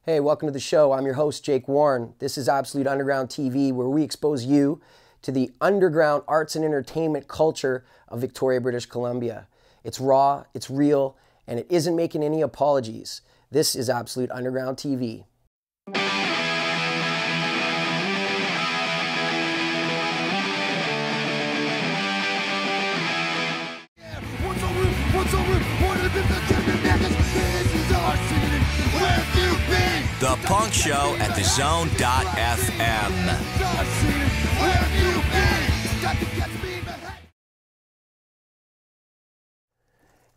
Hey, welcome to the show. I'm your host, Jake Warren. This is Absolute Underground TV, where we expose you to the underground arts and entertainment culture of Victoria, British Columbia. It's raw, it's real, and it isn't making any apologies. This is Absolute Underground TV. The Punk Show at the Zone.fm.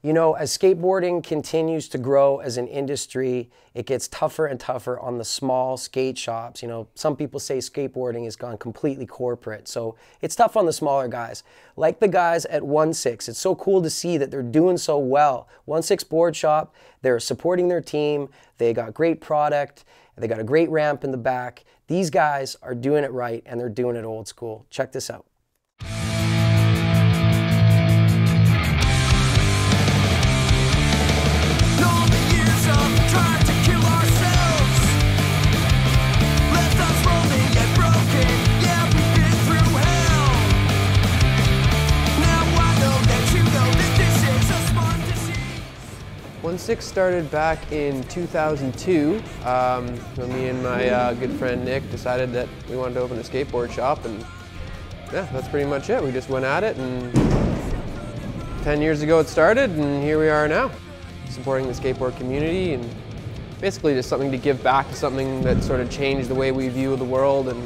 You know, as skateboarding continues to grow as an industry, it gets tougher and tougher on the small skate shops. You know, some people say skateboarding has gone completely corporate, so it's tough on the smaller guys. Like the guys at OneSix, it's so cool to see that they're doing so well. OneSix Board Shop, they're supporting their team, they got great product, they got a great ramp in the back. These guys are doing it right, and they're doing it old school. Check this out. OneSix started back in 2002. Me and my good friend Nick decided that we wanted to open a skateboard shop, and yeah, that's pretty much it. We just went at it, and 10 years ago it started, and here we are now, supporting the skateboard community, and basically just something to give back to something that sort of changed the way we view the world. And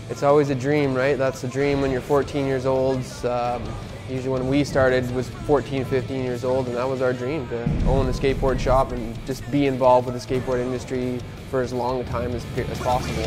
it's always a dream, right? That's the dream when you're 14 years old. Usually when we started was 14, 15 years old, and that was our dream, to own a skateboard shop and just be involved with the skateboard industry for as long a time as possible.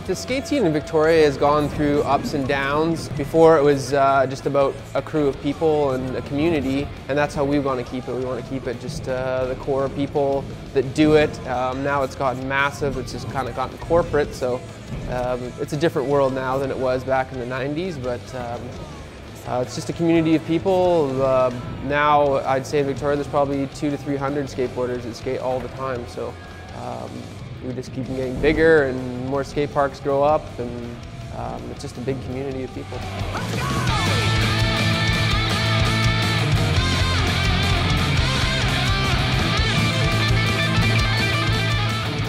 The skate scene in Victoria has gone through ups and downs. Before it was just about a crew of people and a community, and that's how we want to keep it. We want to keep it just the core people that do it. Now it's gotten massive, it's just kind of gotten corporate, so it's a different world now than it was back in the 90s, but it's just a community of people. Now I'd say in Victoria there's probably 200 to 300 skateboarders that skate all the time, so we just keep getting bigger and more skate parks grow up, and it's just a big community of people.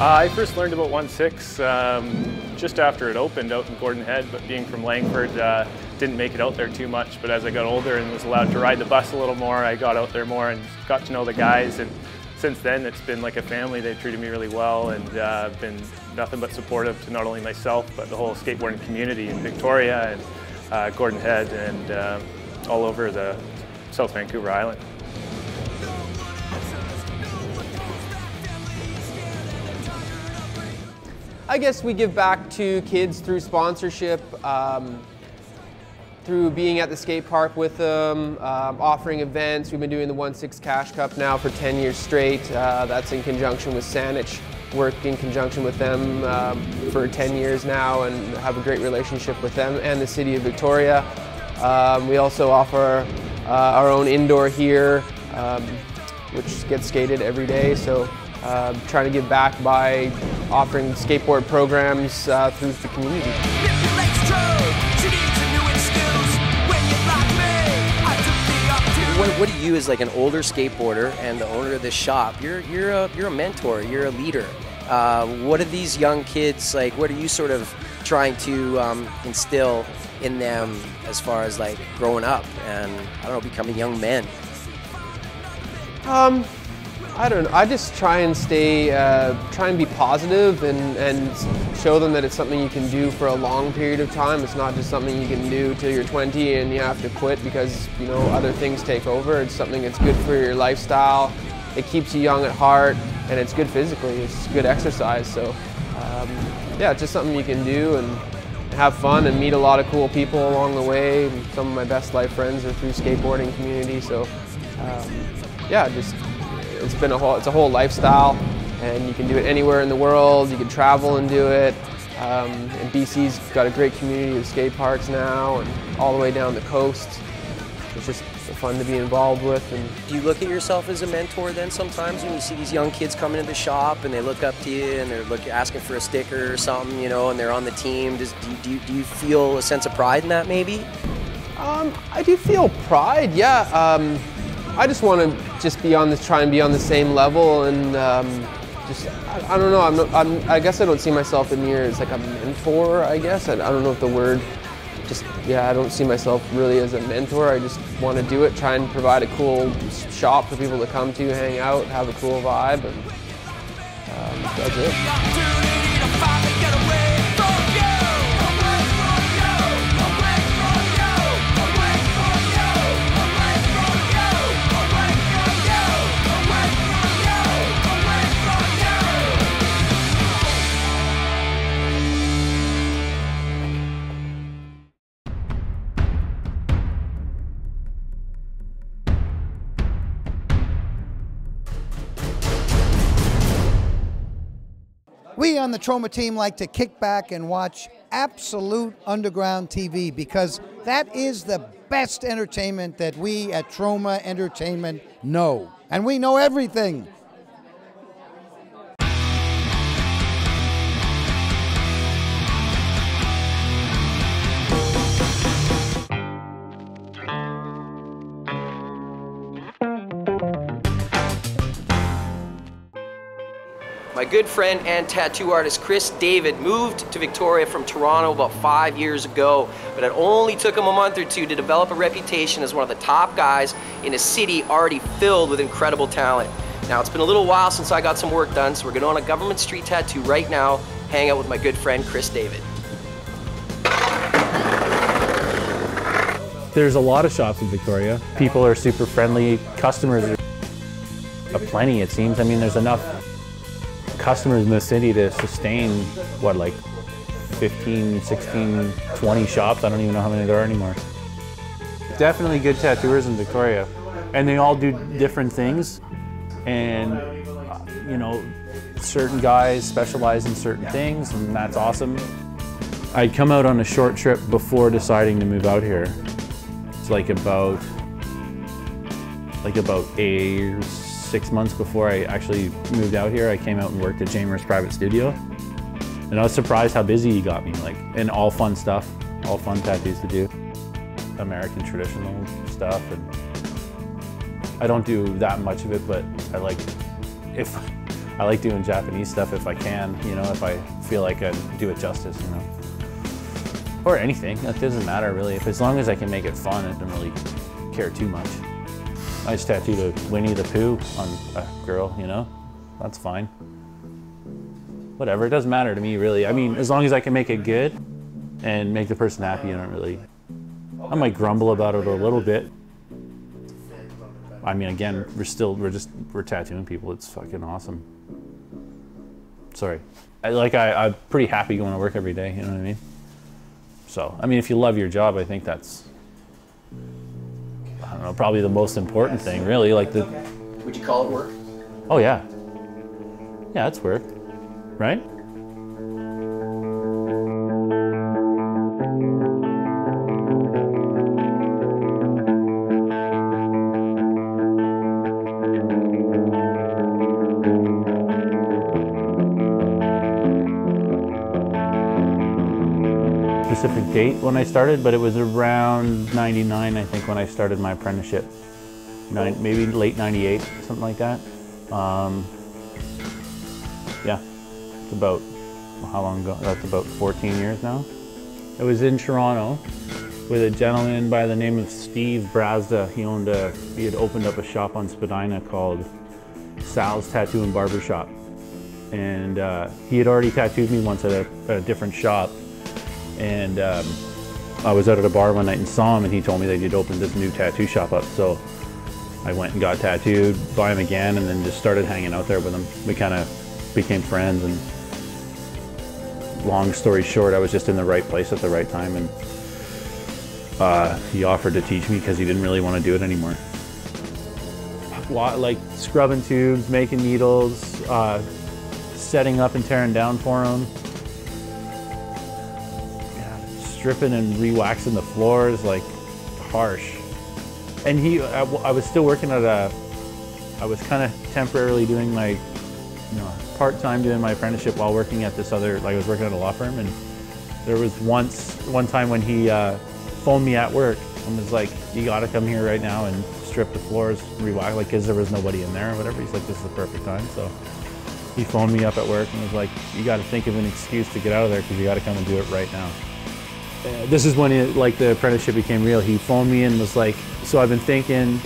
I first learned about OneSix just after it opened out in Gordon Head, but being from Langford, didn't make it out there too much. But as I got older and was allowed to ride the bus a little more, I got out there more and got to know the guys. And since then, it's been like a family. They've treated me really well, and been nothing but supportive to not only myself, but the whole skateboarding community in Victoria and Gordon Head and all over the South Vancouver Island. I guess we give back to kids through sponsorship, through being at the skate park with them, offering events. We've been doing the OneSix Cash Cup now for 10 years straight. That's in conjunction with Saanich. Worked in conjunction with them for 10 years now, and have a great relationship with them and the city of Victoria. We also offer our own indoor here, which gets skated every day. So trying to give back by offering skateboard programs through the community. What do you, as like an older skateboarder and the owner of this shop, you're a mentor, you're a leader. What are these young kids like? What are you sort of trying to instill in them as far as like growing up and, I don't know, becoming young men? I don't know. I just try and be positive and show them that it's something you can do for a long period of time. It's not just something you can do till you're 20 and you have to quit because, you know, other things take over. It's something that's good for your lifestyle. It keeps you young at heart, and it's good physically. It's good exercise. So, yeah, it's just something you can do and have fun and meet a lot of cool people along the way. Some of my best life friends are through skateboarding community. So, yeah, just. It's a whole lifestyle, and you can do it anywhere in the world. You can travel and do it. And BC's got a great community of skate parks now, and all the way down the coast. It's just fun to be involved with. And do you look at yourself as a mentor then sometimes when you see these young kids coming into the shop and they look up to you and they're asking for a sticker or something, you know, and they're on the team? Do you feel a sense of pride in that maybe? I do feel pride, yeah. I just want to try and be on the same level, and I don't know. I guess I don't see myself in here as like a mentor. I guess I don't know if the word. I don't see myself really as a mentor. I just want to do it, try and provide a cool shop for people to come to, hang out, have a cool vibe, and that's it. We on the Troma team like to kick back and watch absolute underground TV because that is the best entertainment that we at Troma Entertainment know. And we know everything. My good friend and tattoo artist Chris David moved to Victoria from Toronto about 5 years ago, but it only took him a month or two to develop a reputation as one of the top guys in a city already filled with incredible talent. Now, it's been a little while since I got some work done, so we're going on a Government Street tattoo right now, hang out with my good friend Chris David. There's a lot of shops in Victoria. People are super friendly, customers are aplenty, it seems. I mean, there's enough customers in the city to sustain, what, like 15, 16, 20 shops? I don't even know how many there are anymore. Definitely good tattooers in Victoria. And they all do different things. And, you know, certain guys specialize in certain things, and that's awesome. I'd come out on a short trip before deciding to move out here. It's like about 6 months before I actually moved out here. I came out and worked at Jamer's private studio, and I was surprised how busy he got me. And all fun stuff, all fun tattoos to do, American traditional stuff. And I don't do that much of it, but I like doing Japanese stuff if I can. You know, if I feel like I do it justice. You know, or anything. It doesn't matter really. As long as I can make it fun, I don't really care too much. I just tattooed a Winnie the Pooh on a girl, you know? That's fine. Whatever, it doesn't matter to me, really. I mean, as long as I can make it good and make the person happy, I might grumble about it a little bit. I mean, again, we're tattooing people. It's fucking awesome. Sorry. I'm pretty happy going to work every day, you know what I mean? So, I mean, if you love your job, I think that's, I don't know, probably the most important thing, really. Would you call it work? Oh yeah. Yeah, it's work, right? Specific date when I started, but it was around 99, I think, when I started my apprenticeship. Maybe late 98, something like that. Yeah, it's about, how long ago? That's about 14 years now. I was in Toronto with a gentleman by the name of Steve Brazda. He had opened up a shop on Spadina called Sal's Tattoo and Barber Shop. And he had already tattooed me once at a different shop. And I was out at a bar one night and saw him, and he told me that he'd opened this new tattoo shop up. So I went and got tattooed by him again, and then just started hanging out there with him. We kind of became friends, and long story short, I was just in the right place at the right time, and he offered to teach me because he didn't really want to do it anymore. Like scrubbing tubes, making needles, setting up and tearing down for him. Yeah, stripping and re-waxing the floors, like harsh. And I was still working at I was kind of temporarily doing my, part-time doing my apprenticeship while working at this other, I was working at a law firm, and there was one time when he phoned me at work and was like, you gotta come here right now and strip the floors, re-wax, like, cause there was nobody in there or whatever. He's like, this is the perfect time. So he phoned me up at work and was like, you gotta think of an excuse to get out of there because you gotta come and do it right now. This is when the apprenticeship became real. He phoned me and was like, so I've been thinking,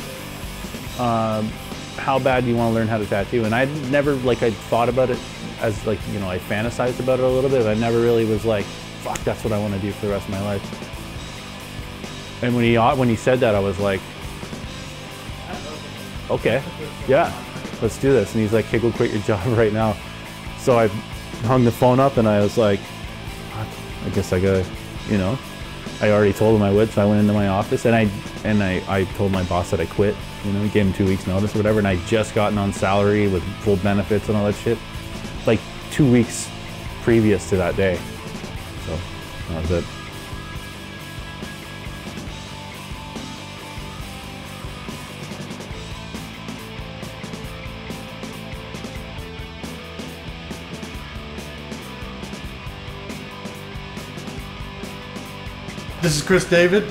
how bad do you want to learn how to tattoo? And I'd never, I'd thought about it as I fantasized about it a little bit, but I never really was like, fuck, that's what I want to do for the rest of my life. And when he said that, I was like, okay, yeah, let's do this. And he's like, hey, go quit your job right now. So I hung the phone up and I was like, I guess I gotta, I already told him I would, so I went into my office and I told my boss that I quit. Gave him 2 weeks notice or whatever, and I just gotten on salary with full benefits and all that shit, like 2 weeks previous to that day. So that was it. This is Chris David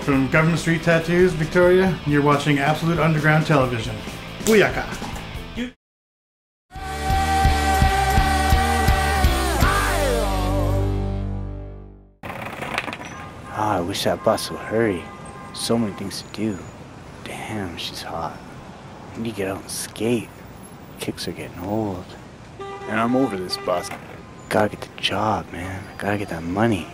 from Government Street Tattoos, Victoria. You're watching Absolute Underground Television. Booyaka! I wish that bus would hurry. So many things to do. Damn, she's hot. I need to get out and skate. Kicks are getting old. And I'm over this bus. Gotta get the job, man. I gotta get that money.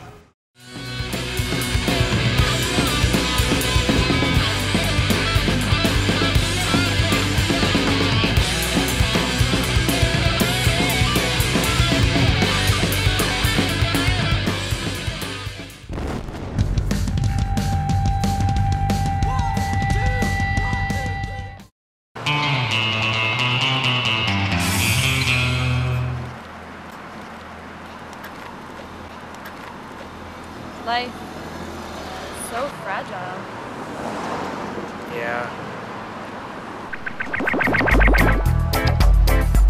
Life is so fragile. Yeah.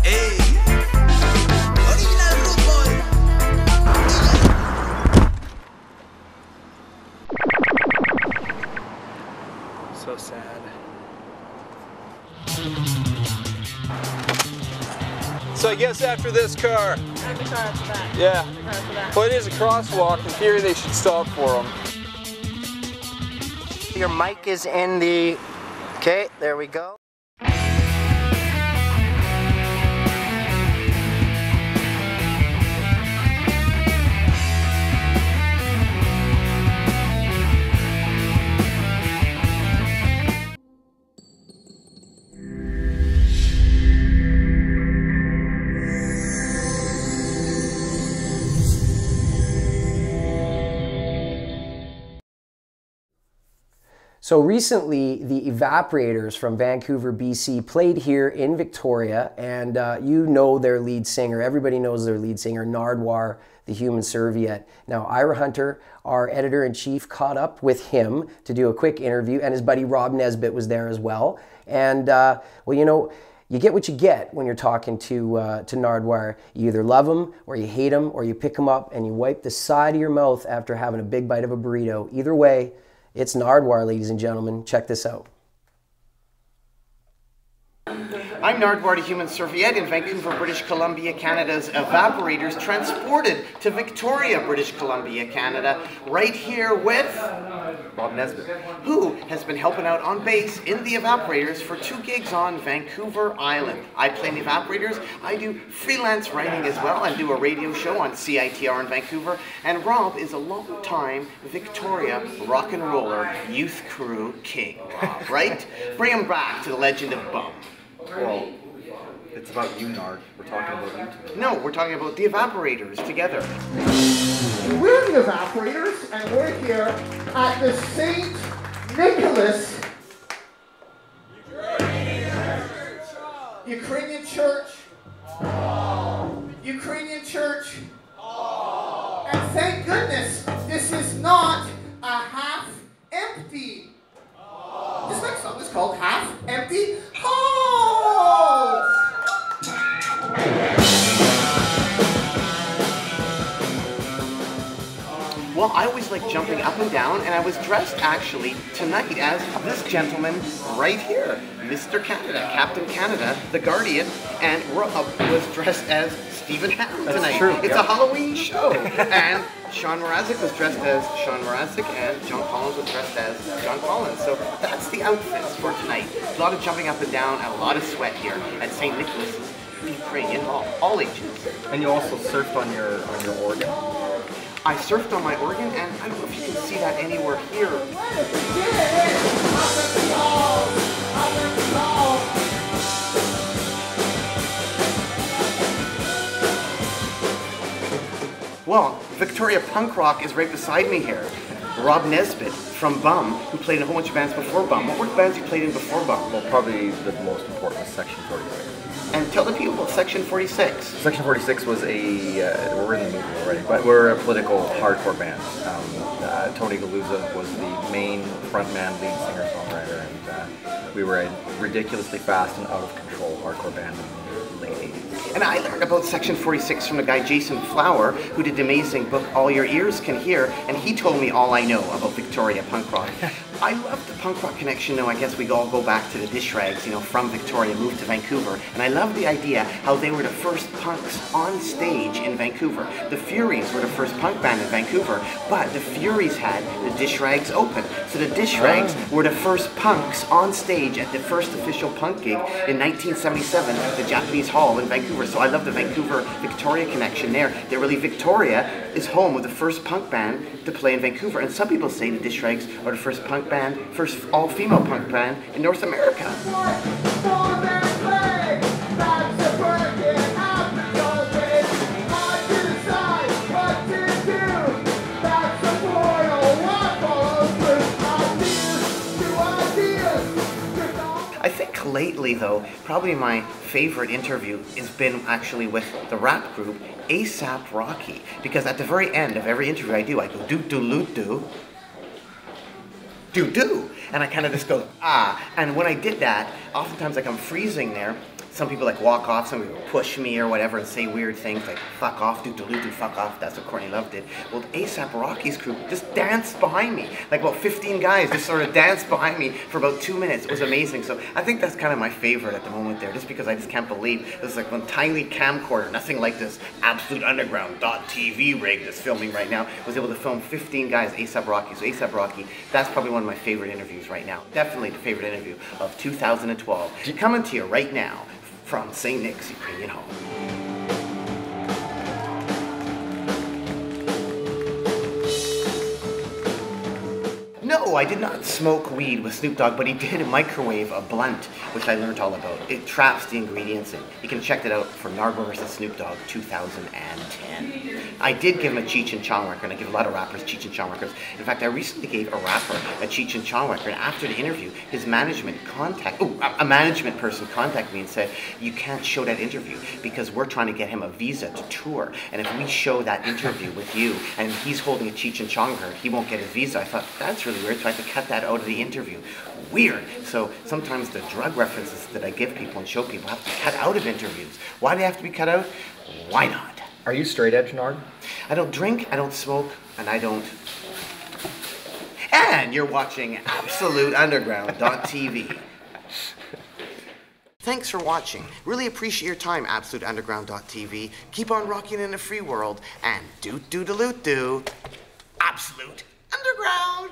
Hey. Original Root Boy. So sad. So I guess after this car, Every car after that. yeah, Every car after that. well, it is a crosswalk. In theory, they should stop for them. Your mic is in the... Okay, there we go. So recently, the Evaporators from Vancouver, BC played here in Victoria, and you know their lead singer. Everybody knows their lead singer, Nardwuar, the Human Serviette. Now, Ira Hunter, our editor-in-chief, caught up with him to do a quick interview, and his buddy Rob Nesbitt was there as well. And, well, you know, you get what you get when you're talking to Nardwuar. You either love him, or you hate him, or you pick him up and you wipe the side of your mouth after having a big bite of a burrito. Either way, it's Nardwuar, ladies and gentlemen. Check this out. I'm Nardwuar, the Human Serviette in Vancouver, British Columbia, Canada's Evaporators, transported to Victoria, British Columbia, Canada, right here with Rob Nesbitt, who has been helping out on bass in the Evaporators for 2 gigs on Vancouver Island. I play in the Evaporators, I do freelance writing as well, and do a radio show on CITR in Vancouver, and Rob is a long-time Victoria rock and roller youth crew king, Rob, right? Bring him back to the legend of Bum. Well, it's about you, Nard. We're talking about you today. No, we're talking about the Evaporators together. We're the Evaporators, and we're here at the St. Nicholas Ukrainian Church. Well, I always like jumping up and down, and I was dressed actually tonight as this gentleman right here, Mr. Canada, Captain Canada, the Guardian, and Rob was dressed as Stephen Hamm tonight. That's true. It's a Halloween show. And Sean Mrazek was dressed as Sean Mrazek, and John Collins was dressed as John Collins. So that's the outfits for tonight. A lot of jumping up and down and a lot of sweat here at St. Nicholas's Ukrainian Hall, all ages. And you also surfed on your organ. I surfed on my organ, and I don't know if you can see that anywhere here. Well, Victoria Punk Rock is right beside me here. Rob Nesbitt from Bum, who played in a whole bunch of bands before Bum. What were the bands you played in before Bum? Well, probably the most important was Section 46. And tell the people about Section 46. Section 46 was we're in the movie already, but we're a political hardcore band. Tony Galuza was the main frontman, lead singer, songwriter, and we were a ridiculously fast and out of control hardcore band in the late 80s. And I learned about Section 46 from the guy Jason Flower, who did the amazing book All Your Ears Can Hear, and he told me all I know about Victoria punk rock. I love the punk rock connection, though. I guess we all go back to the Dish Rags, you know, from Victoria, moved to Vancouver. And I love the idea how they were the first punks on stage in Vancouver. The Furies were the first punk band in Vancouver, but the Furies had the Dish Rags open. So the Dish Rags were the first punks on stage at the first official punk gig in 1977 at the Japanese Hall in Vancouver. So I love the Vancouver-Victoria connection there. That really Victoria is home of the first punk band to play in Vancouver. And some people say the Dish Rags are the first punk band, first all-female punk band in North America. I think lately, though, probably my favorite interview has been actually with the rap group A$AP Rocky, because at the very end of every interview I do, I go do-do-loot-do, do-do, and I kind of just go, ah, and when I did that, oftentimes like I'm freezing there, some people like walk off, some people push me or whatever and say weird things like fuck off, do-do-loot-do, fuck off, that's what Courtney Love did. Well, A$AP Rocky's crew just danced behind me, like about 15 guys just sort of danced behind me for about 2 minutes. It was amazing, so I think that's kind of my favorite at the moment there, just because I just can't believe this is like one tiny camcorder, nothing like this Absolute Underground.TV rig that's filming right now, was able to film 15 guys, A$AP Rocky. So A$AP Rocky, that's probably one of my favorite interviews right now. Definitely the favorite interview of 2012. Coming to you right now from St. Nick's Ukrainian Hall. No, I did not smoke weed with Snoop Dogg, but he did microwave a blunt, which I learned all about. It traps the ingredients in. You can check that out for Nardwuar vs. Snoop Dogg 2010. I did give him a Cheech and Chong record, and I give a lot of rappers Cheech and Chong records. In fact, I recently gave a rapper a Cheech and Chong record, and after the interview, his management a management person contacted me and said, you can't show that interview because we're trying to get him a visa to tour, and if we show that interview with you, and he's holding a Cheech and Chong record, he won't get his visa. I thought, that's really weird, so I had to cut that out of the interview. Weird. So sometimes the drug references that I give people and show people have to cut out of interviews. Why do they have to be cut out? Why not? Are you straight edge, Nard? I don't drink, I don't smoke, and I don't... And you're watching AbsoluteUnderground.tv. Thanks for watching. Really appreciate your time, AbsoluteUnderground.tv. Keep on rocking in the free world, and do-do-do-loot-do, Absolute Underground.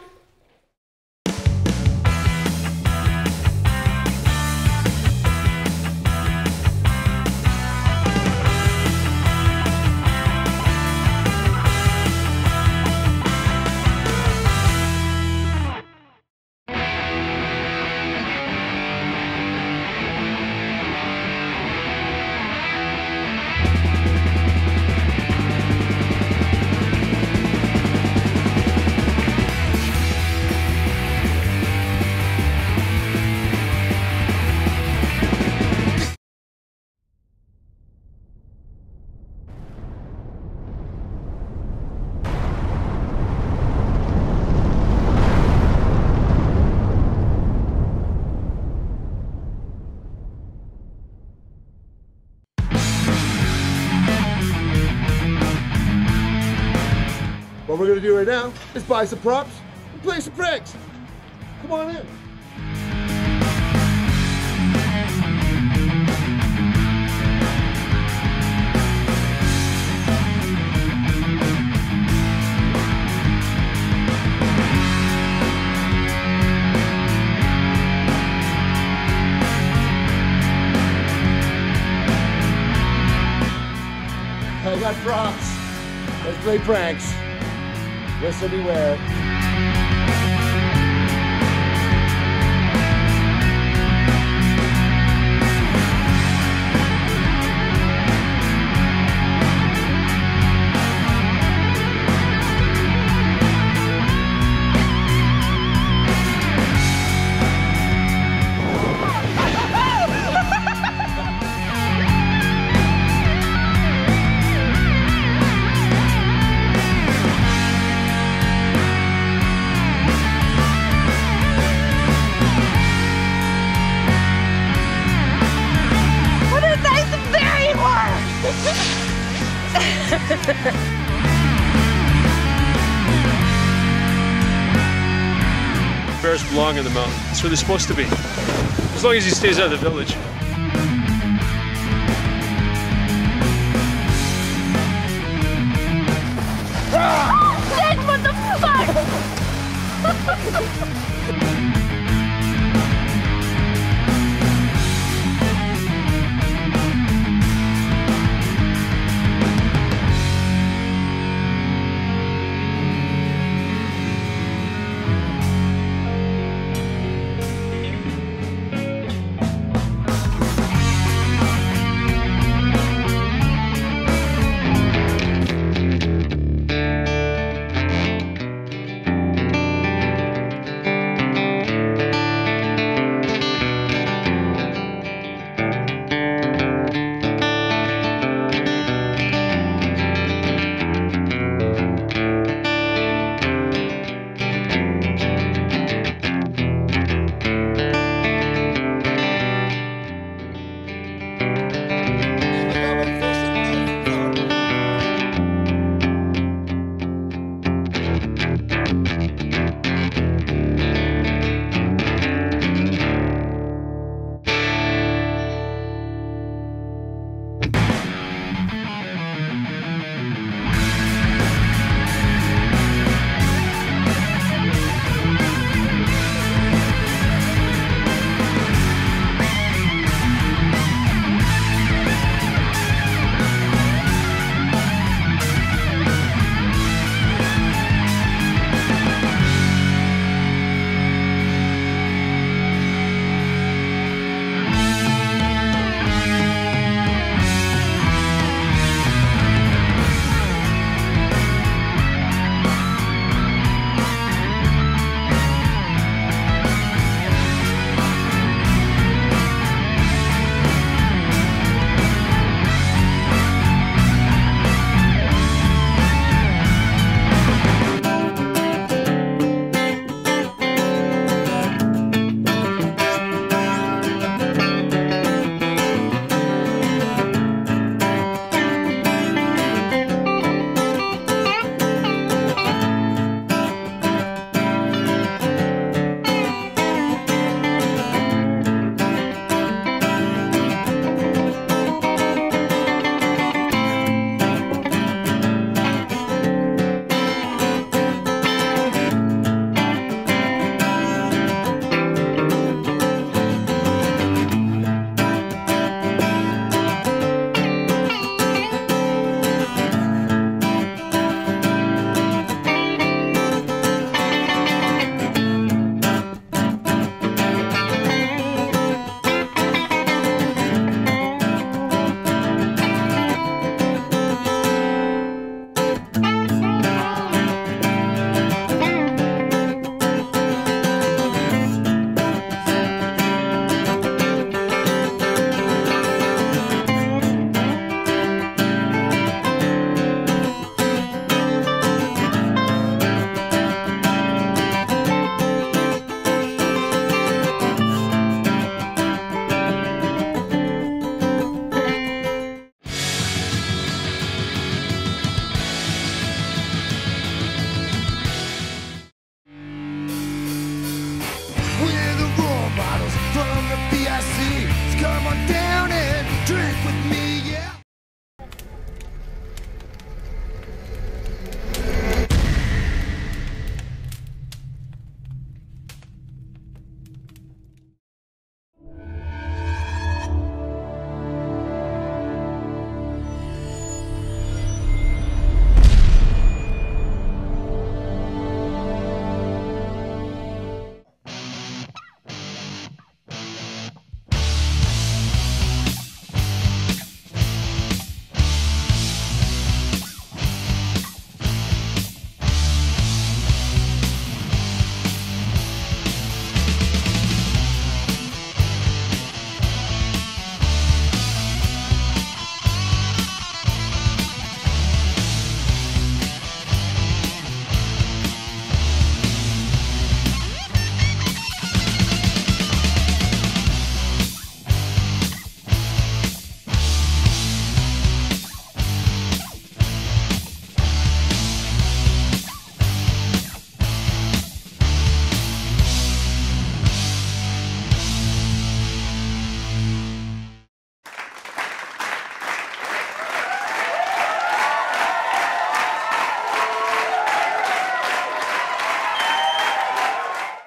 to do right now is buy some props and play some pranks. Come on in. I got props. Let's play pranks. Whistle beware. Bears belong in the mountain. That's where they're supposed to be. As long as he stays out of the village. Nick, what the fuck?